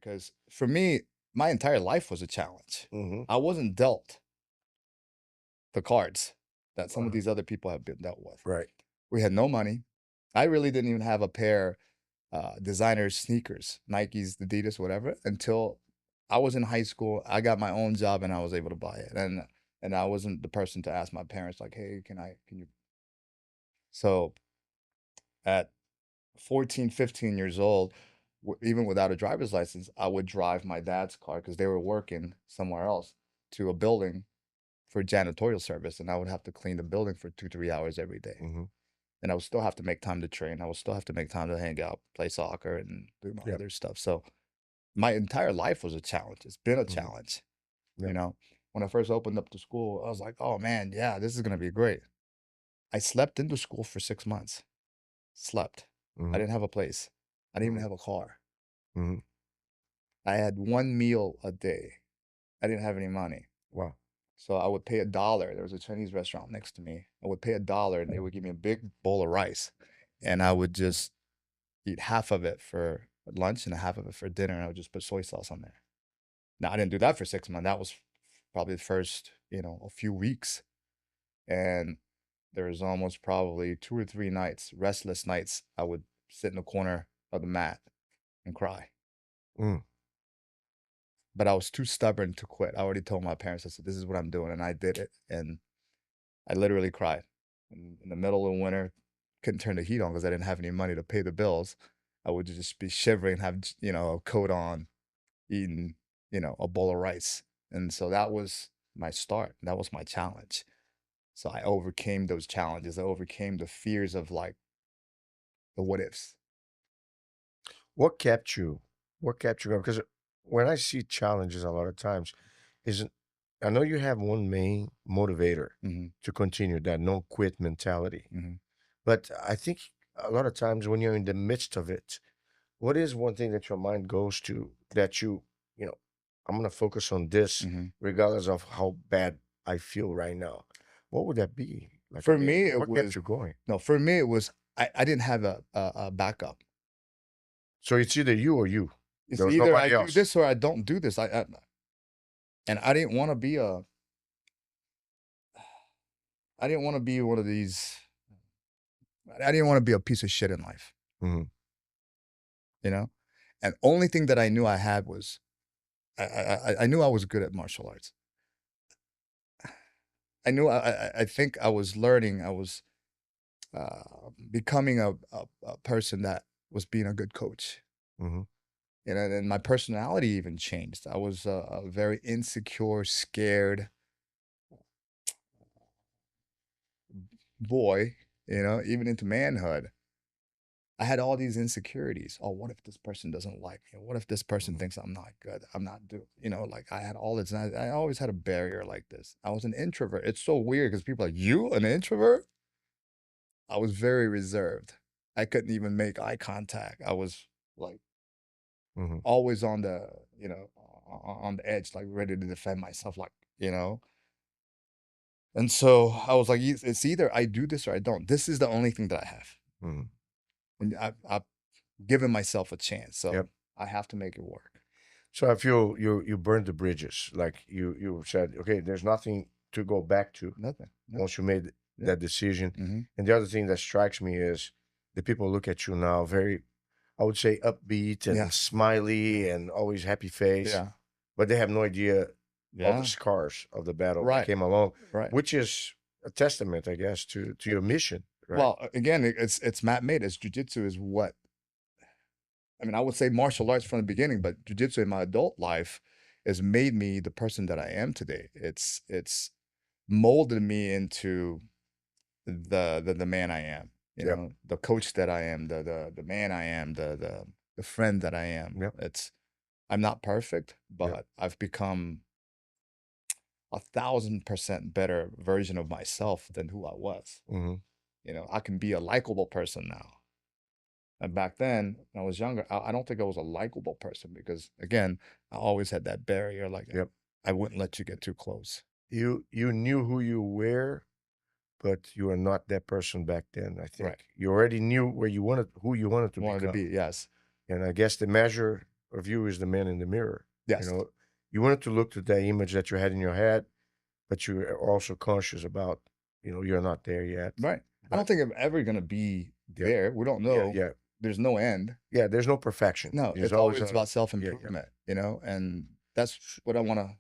because for me, my entire life was a challenge. Mm-hmm. I wasn't dealt the cards that some of Uh-huh. these other people have been dealt with. Right. We had no money. I really didn't even have a pair designer sneakers, Nikes, Adidas, whatever, until I was in high school. I got my own job and I was able to buy it. And I wasn't the person to ask my parents like, "Hey, can you?" So at 14, 15 years old, even without a driver's license, I would drive my dad's car because they were working somewhere else to a building for janitorial service, and I would have to clean the building for 2, 3 hours every day. Mm-hmm. And I would still have to make time to train. I would still have to make time to hang out, play soccer, and do my Yeah. other stuff. So my entire life was a challenge. It's been a Mm-hmm. challenge. Yeah. You know, when I first opened up the school, I was like, oh man, yeah, this is gonna be great. I slept into school for 6 months. Slept. Mm-hmm. I didn't have a place. I didn't even have a car. Mm-hmm. I had one meal a day. I didn't have any money. Wow. So I would pay $1. There was a Chinese restaurant next to me. I would pay $1 and they would give me a big bowl of rice. And I would just eat half of it for lunch and half of it for dinner. And I would just put soy sauce on there. Now, I didn't do that for 6 months. That was probably the first, a few weeks. And there was almost probably 2 or 3 nights, restless nights, I would sit in the corner of the mat and cry. Mm. But I was too stubborn to quit. I already told my parents, I said, this is what I'm doing. And I did it. And I literally cried. In the middle of winter, couldn't turn the heat on because I didn't have any money to pay the bills. I would just be shivering, have, a coat on, eating, a bowl of rice. And so that was my start. That was my challenge. So I overcame those challenges. I overcame the fears of like the what ifs. What kept you? What kept you going? Because when I see challenges a lot of times, isn't I know you have one main motivator Mm-hmm. to continue that no quit mentality. Mm-hmm. But I think a lot of times when you're in the midst of it, what is one thing that your mind goes to that you know, I'm gonna focus on this Mm-hmm. regardless of how bad I feel right now. What would that be? Like, For me, it what kept was you going? no. For me, it was I didn't have a backup. So it's either you or you. It's There was either I nobody do else. this or I don't do this. And I didn't want to be I didn't want to be one of these. I didn't want to be a piece of shit in life, Hmm. you know. And only thing that I knew I had was I knew I was good at martial arts. I knew I think I was learning. I was becoming a person that was being a good coach. Hmm. And my personality even changed. I was a very insecure, scared boy, even into manhood. I had all these insecurities. Oh, what if this person doesn't like me? What if this person thinks I'm not good? I'm not like I had all this. And I always had a barrier like this. I was an introvert. It's so weird because people are like, you an introvert? I was very reserved. I couldn't even make eye contact. I was like Hmm. always on the, on the edge, like ready to defend myself, like. And so I was like, it's either I do this or I don't. This is the only thing that I have. Hmm. And I've given myself a chance. Yep. So I have to make it work. So I feel you burned the bridges. Like you said, okay, there's nothing to go back to Nothing. No. once you made Yeah. that decision. Mm-hmm. And the other thing that strikes me is the people look at you now very, I would say, upbeat and Yeah. smiley and always happy face, Yeah. but they have no idea all Yeah. the scars of the battle that Right. came along, Right. which is a testament, I guess, to your mission. Right? Well, again, it's Matt made. It's jujitsu is what I mean. I would say martial arts from the beginning, but jujitsu in my adult life has made me the person that I am today. It's molded me into the man I am. Yep. The coach that I am, the man I am, the friend that I am. Yep. I'm not perfect, but I've become 1,000% better version of myself than who I was. Hmm. I can be a likable person now. And back then, when I was younger, I don't think I was a likable person because, again, I always had that barrier. Like, Yep. I wouldn't let you get too close. You knew who you were, but you were not that person back then. I think Right. you already knew who you wanted to Wanted to become. be, yes. And I guess the measure of you is the man in the mirror. You Yes, know, you wanted to look to that image that you had in your head, but you are also conscious about, you're not there yet. right. I don't But think I'm ever gonna be yeah, there. We don't yeah, know. yeah, There's no end. yeah. There's no perfection. No, There's it's always always a about yeah, yeah. self-improvement, and that's what I wanna,